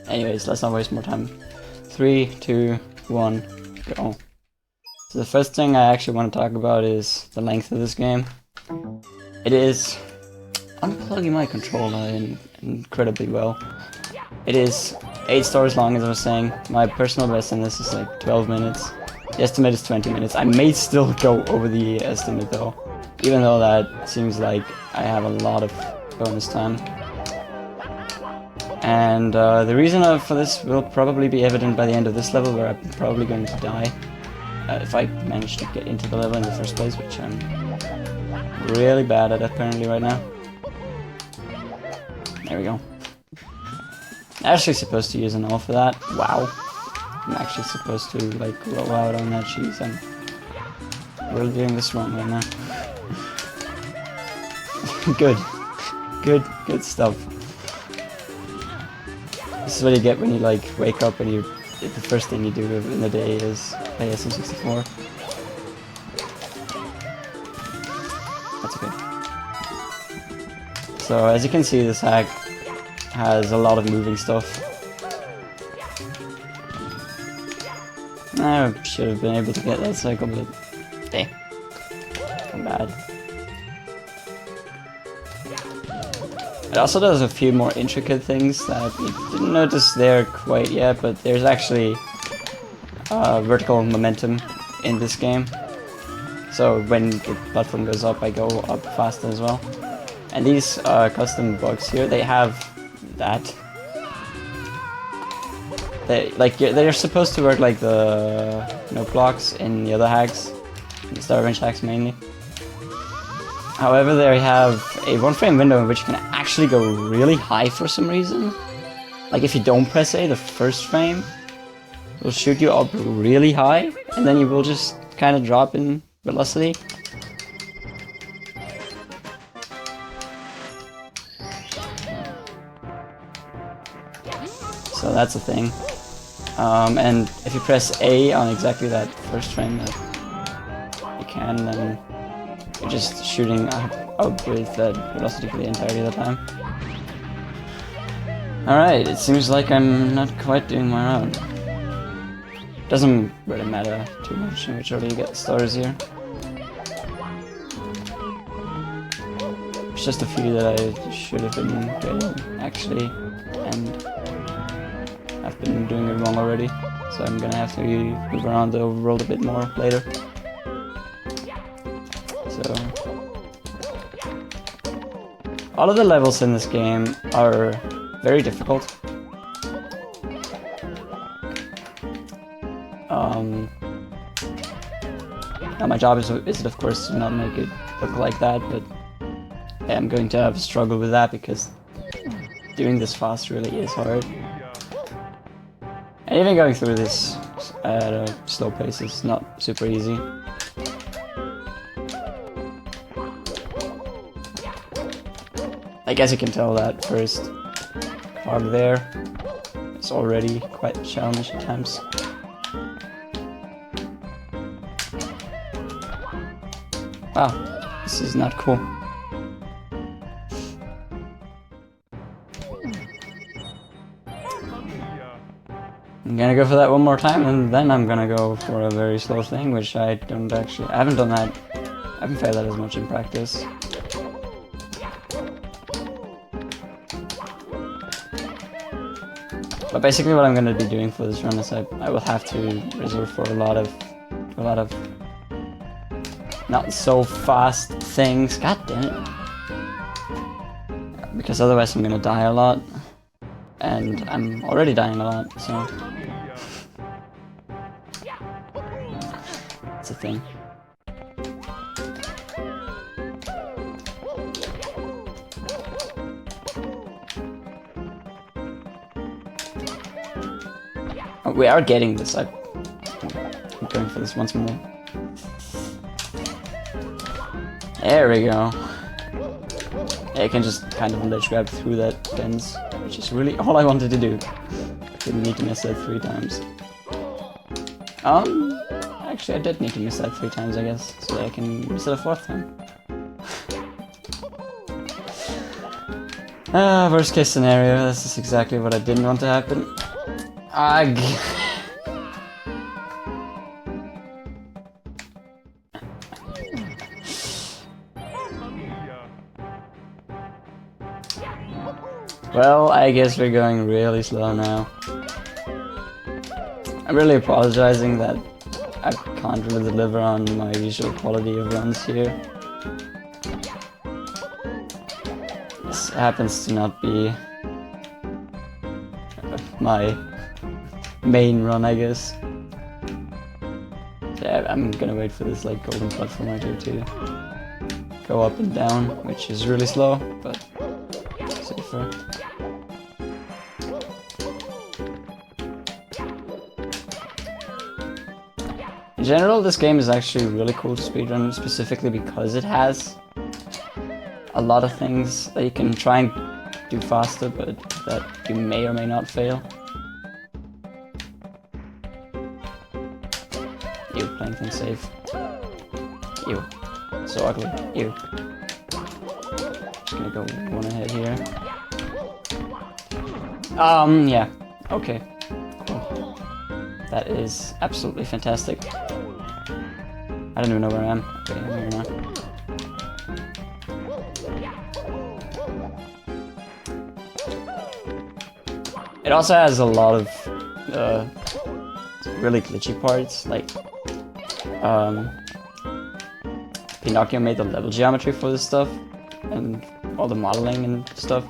Anyways, let's not waste more time. 3, 2, 1, go. So the first thing I actually want to talk about is the length of this game. It is... unplugging my controller incredibly well. It is 8 stories long, as I was saying. My personal best in this is like 12 minutes. The estimate is 20 minutes. I may still go over the estimate though, even though that seems like I have a lot of bonus time. And the reason for this will probably be evident by the end of this level, where I'm probably going to die if I manage to get into the level in the first place, which I'm really bad at apparently right now. There we go. I'm actually supposed to use an all for that. Wow. I'm actually supposed to like roll out on that cheese. I'm really doing this wrong right now. Good stuff. This is what you get when you like wake up and the first thing you do in the day is play SM64. That's okay. So as you can see, this hack has a lot of moving stuff. I should have been able to get that cycle, but dang, I'm bad. It also does a few more intricate things that you didn't notice there quite yet, but there's actually vertical momentum in this game. So when the platform goes up, I go up faster as well. And these custom bugs here, they have that. They're supposed to work like the no blocks in the other hacks, the Star Revenge hacks mainly. However, they have a 1-frame window in which you can actually go really high for some reason. Like if you don't press A the first frame, it'll shoot you up really high, and then you will just kind of drop in velocity. So that's a thing. And if you press A on exactly that first frame that you can, then you're just shooting up with that velocity for the entirety of the time. Alright, it seems like I'm not quite doing my round. Doesn't really matter too much in which order you get the stars here. It's just a few that I should have been getting, actually, and I've been doing it wrong already, so I'm gonna have to move around the overworld a bit more later. So, all of the levels in this game are very difficult. Now my job is of course to not make it look like that, but I'm going to have a struggle with that because doing this fast really is hard. And even going through this at a slow pace is not super easy. I guess you can tell that first cog there is already quite challenging at times. Wow, this is not cool. I'm gonna go for that one more time, and then I'm gonna go for a very slow thing, which I haven't done that, I haven't failed that as much in practice. But basically what I'm gonna be doing for this run is I will have to reserve for a lot of not so fast things. God damn it. Because otherwise I'm gonna die a lot. And I'm already dying a lot, so it's a thing. Oh, we are getting this. I'm going for this once more. There we go. Yeah, I can just kind of ledge grab through that fence, which is really all I wanted to do. Didn't need to miss that 3 times. Actually I did need to miss that 3 times, I guess, so I can miss it a 4th time. Worst case scenario, this is exactly what I didn't want to happen. Well, I guess we're going really slow now. I'm really apologizing that I can't really deliver on my usual quality of runs here. This happens to not be my main run, I guess. So yeah, I'm gonna wait for this like golden platform right here to go up and down, which is really slow, but safer. In general, this game is actually really cool to speedrun, specifically because it has a lot of things that you can try and do faster, but that you may or may not fail. Ew, playing things safe. Ew. So ugly. Ew. Just gonna go one ahead here. Yeah. Okay. Cool. That is absolutely fantastic. I don't even know where I am. Okay, I'm here now. It also has a lot of really glitchy parts, like Pinocchio made the level geometry for this stuff, and all the modeling and stuff.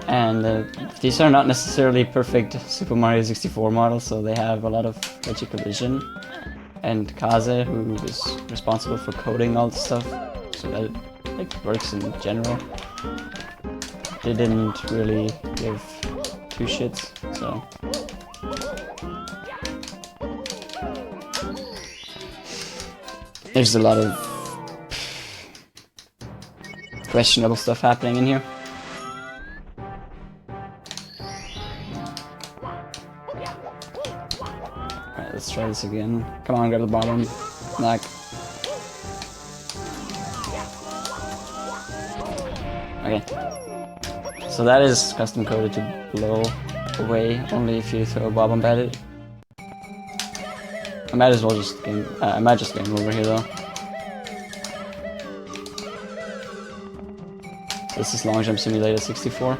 And these are not necessarily perfect Super Mario 64 models, so they have a lot of glitchy collision. And Kaze, who is responsible for coding all this stuff, so that it like works in general, didn't really give two shits, so. There's a lot of questionable stuff happening in here. Alright, let's try this again. Come on, grab the bottom. Knock. Okay. So that is custom coded to blow away only if you throw a bomb at it. I might as well just game. I might just game over here though. This is Long Jump Simulator 64.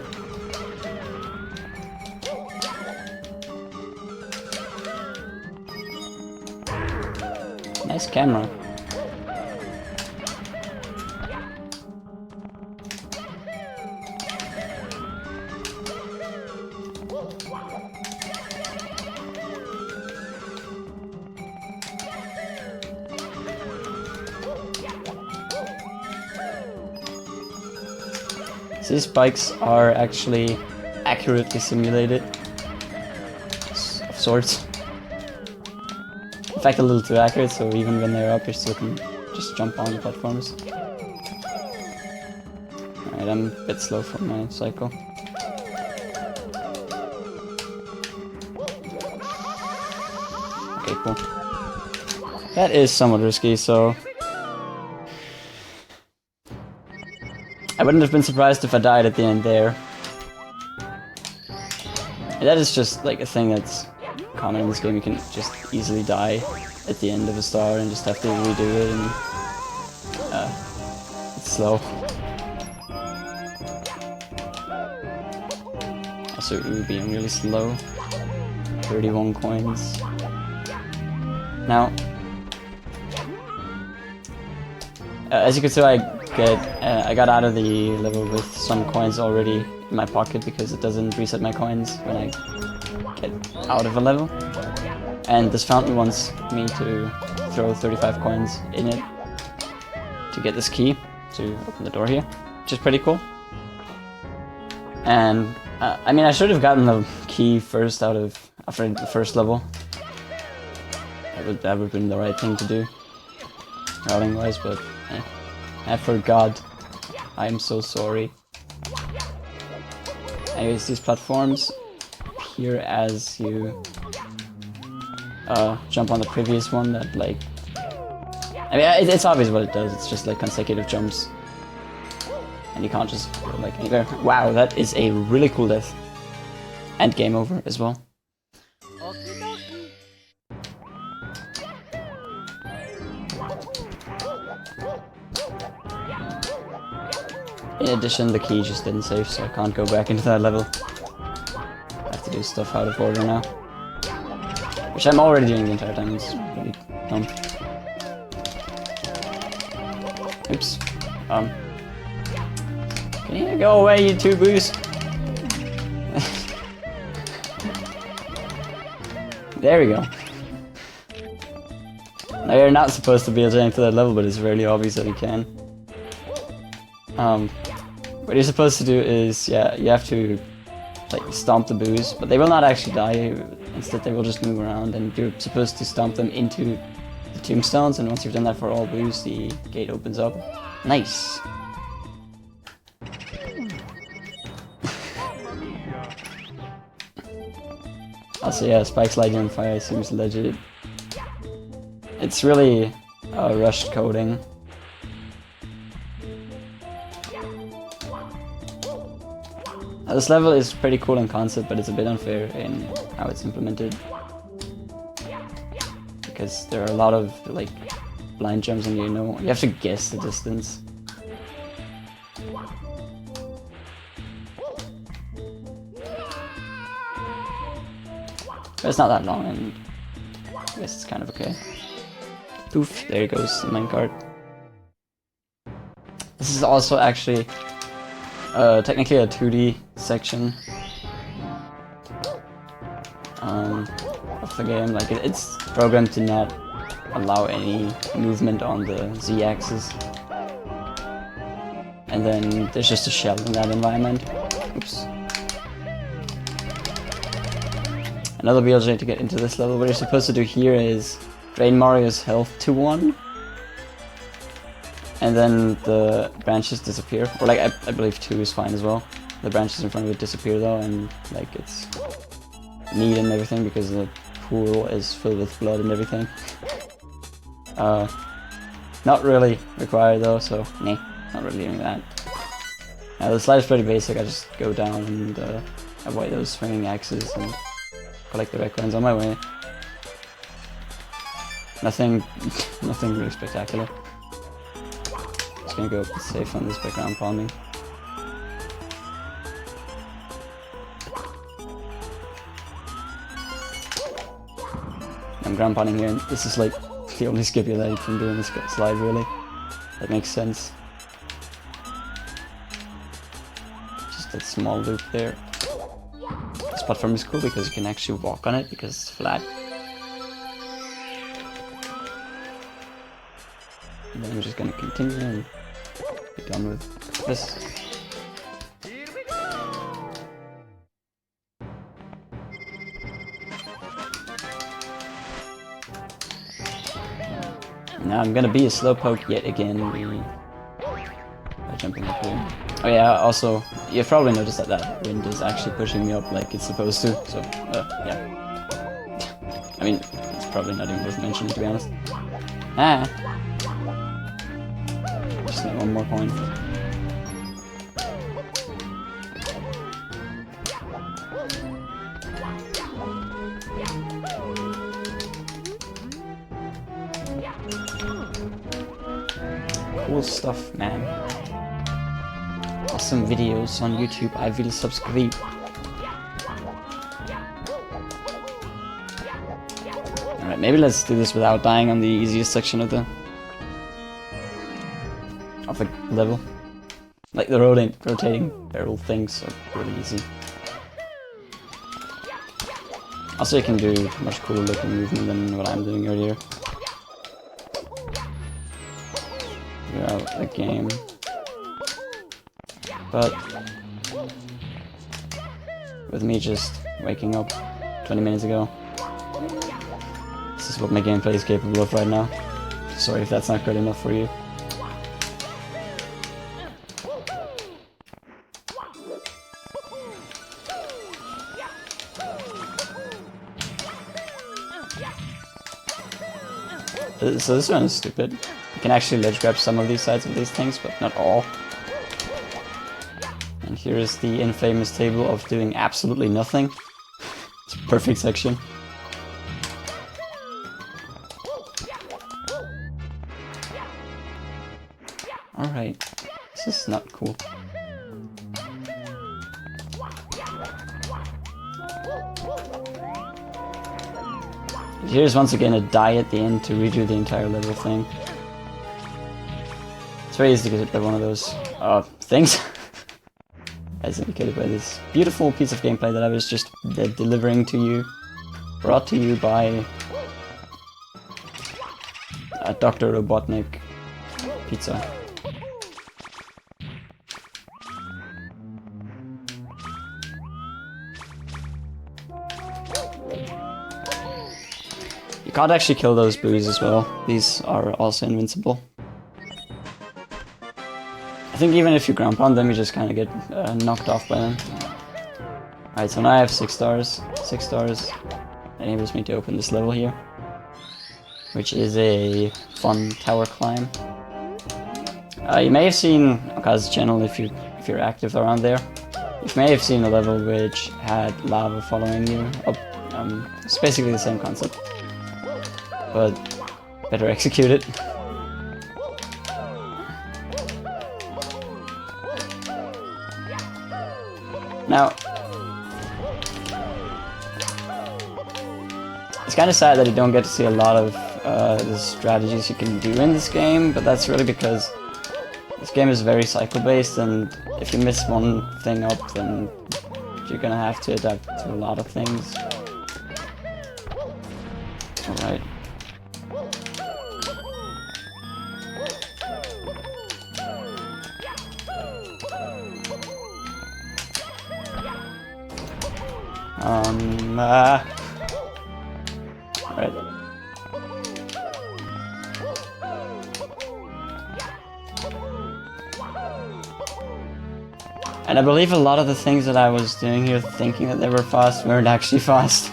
Nice camera. These spikes are actually accurately simulated, of sorts. In fact, a little too accurate, so even when they're up, you still can just jump on the platforms. Alright, I'm a bit slow for my cycle. Okay, cool. That is somewhat risky, so I wouldn't have been surprised if I died at the end there. And that is just like a thing that's common in this game. You can just easily die at the end of a star and just have to redo it, and it's slow. Also, it would be really slow. 31 coins. Now, as you can see, I got out of the level with some coins already in my pocket because it doesn't reset my coins when I get out of a level. And this fountain wants me to throw 35 coins in it to get this key to open the door here, which is pretty cool. And I mean, I should have gotten the key first after the first level. That would have been the right thing to do, routing wise, but I forgot. I'm so sorry. Anyways, these platforms appear as you jump on the previous one. That like, I mean, it's obvious what it does. It's just like consecutive jumps, and you can't just go like anywhere. Wow, that is a really cool death. And game over as well. In addition, the key just didn't save, so I can't go back into that level. I have to do stuff out of order now. Which I'm already doing the entire time, it's really dumb. Oops. Can you go away, you two boos? There we go. Now you're not supposed to be able to enter that level, but it's really obvious that you can. What you're supposed to do is, yeah, you have to like stomp the boos, but they will not actually die. Instead, they will just move around, and you're supposed to stomp them into the tombstones. And once you've done that for all boos, the gate opens up. Nice. Also, yeah, spikes lighting on fire seems legit. It's really rushed coding. This level is pretty cool in concept, but it's a bit unfair in how it's implemented. Because there are a lot of like blind jumps and you have to guess the distance. But it's not that long, and I guess it's kind of okay. Oof, there goes the minecart. This is also actually technically a 2D section of the game. Like it's programmed to not allow any movement on the Z-axis. And then there's just a shell in that environment. Oops. Another BLJ to get into this level. What you're supposed to do here is drain Mario's health to 1. And then the branches disappear. Or like, I believe 2 is fine as well. The branches in front of it disappear though, and like it's neat and everything because the pool is filled with blood and everything. Not really required though, so nah, not really doing that. The slide is pretty basic. I just go down and avoid those swinging axes and collect the red coins on my way. Nothing really spectacular. Just gonna go safe on this background palming. I'm ground pounding here, and this is like the only skip you're allowed from doing this slide, really. That makes sense. Just that small loop there. This platform is cool because you can actually walk on it because it's flat. And then I'm just gonna continue and be done with this. Now I'm gonna be a slowpoke yet again by jumping up here. Oh yeah, also, you've probably noticed that that wind is actually pushing me up like it's supposed to, so, yeah. I mean, it's probably not even worth mentioning, to be honest. Ah! Just need one more coin. Cool stuff, man. Awesome videos on YouTube. I will subscribe. Alright, maybe let's do this without dying on the easiest section of the level. Like the rotating barrel things are really easy. Also, you can do much cooler looking movement than what I'm doing earlier. Throughout the game. But with me just waking up 20 minutes ago, this is what my gameplay is capable of right now. Sorry if that's not good enough for you. So this one is stupid. You can actually ledge grab some of these sides of these things, but not all. here is the infamous table of doing absolutely nothing. It's a perfect section. Alright, this is not cool. Here's once again a die at the end to redo the entire level thing. It's very easy to get hit by one of those things. As indicated by this beautiful piece of gameplay that I was just delivering to you. Brought to you by Dr. Robotnik Pizza. You can't actually kill those boos as well. These are also invincible. I think even if you ground pound them, you just kind of get knocked off by them. Alright, so now I have 6 stars. 6 stars enables me to open this level here, which is a fun tower climb. You may have seen Oka's channel if you're active around there. You may have seen a level which had lava following you up. It's basically the same concept, but better executed. Now, it's kind of sad that you don't get to see a lot of the strategies you can do in this game, but that's really because this game is very cycle-based, and if you miss one thing up, then you're gonna have to adapt to a lot of things. Alright. Right. And I believe a lot of the things that I was doing here thinking that they were fast weren't actually fast.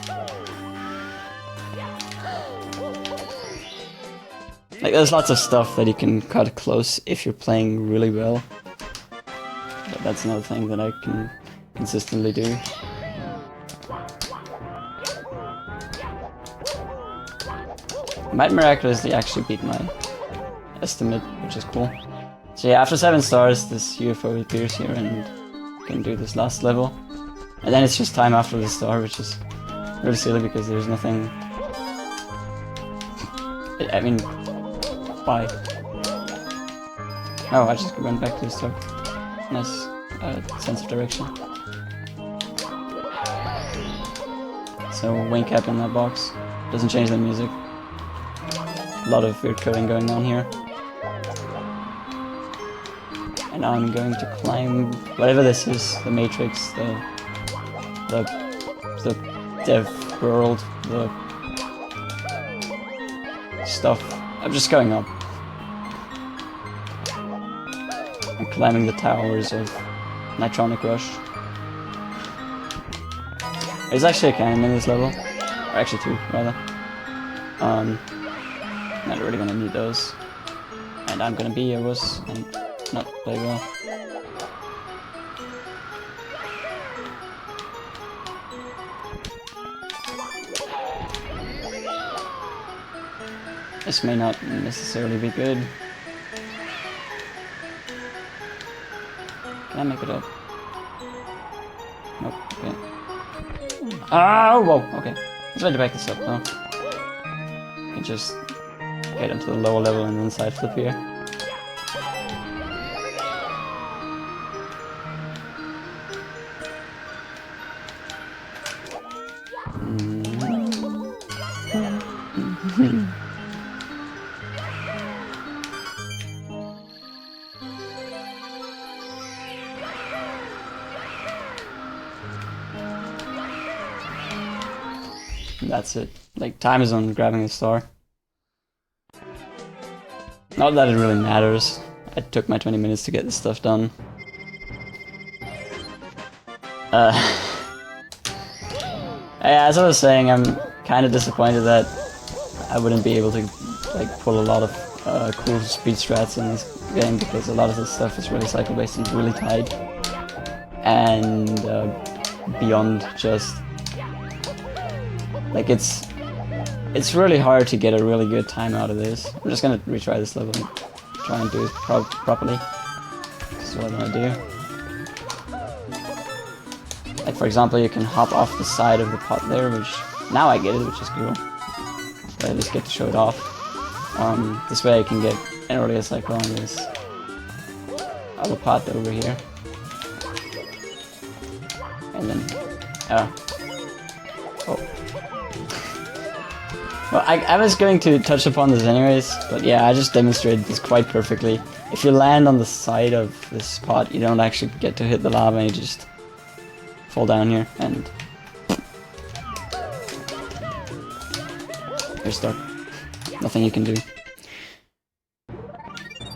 Like, there's lots of stuff that you can cut close if you're playing really well. But that's another thing that I can consistently do. I might miraculously actually beat my estimate, which is cool. So yeah, after 7 stars, this UFO appears here and you can do this last level. And then it's just time after the star, which is really silly because there's nothing... I mean, why? Oh, I just went back to the start. Nice sense of direction. So, wing cap in that box. Doesn't change the music. A lot of weird coding going on here. And now I'm going to climb whatever this is, the matrix, the dev world, the stuff. I'm just going up. I'm climbing the towers of Nitronic Rush. There's actually a cannon in this level. Or actually 2, rather. Not really gonna need those. And I'm gonna be a wuss and not play well. This may not necessarily be good. Can I make it up? Nope, okay. Oh, whoa, okay. Let's try to back this up though. I can just get into the lower level and then side flip here. That's it. Like, time is on grabbing the star. Not that it really matters. I took my 20 minutes to get this stuff done. Yeah, as I was saying, I'm kind of disappointed that I wouldn't be able to like pull a lot of cool speed strats in this game, because a lot of this stuff is really cycle based and really tight. and beyond just like it's really hard to get a really good time out of this. I'm just gonna retry this level and try and do it properly. This is what I'm gonna do. Like for example, you can hop off the side of the pot there, which now I get it, which is cool. But I just get to show it off. This way I can get an earlier cycle on this other pot over here. And then, oh. Well, I was going to touch upon this anyways, but yeah, I just demonstrated this quite perfectly. If you land on the side of this pot, you don't actually get to hit the lava, and you just fall down here, and you're stuck. Nothing you can do.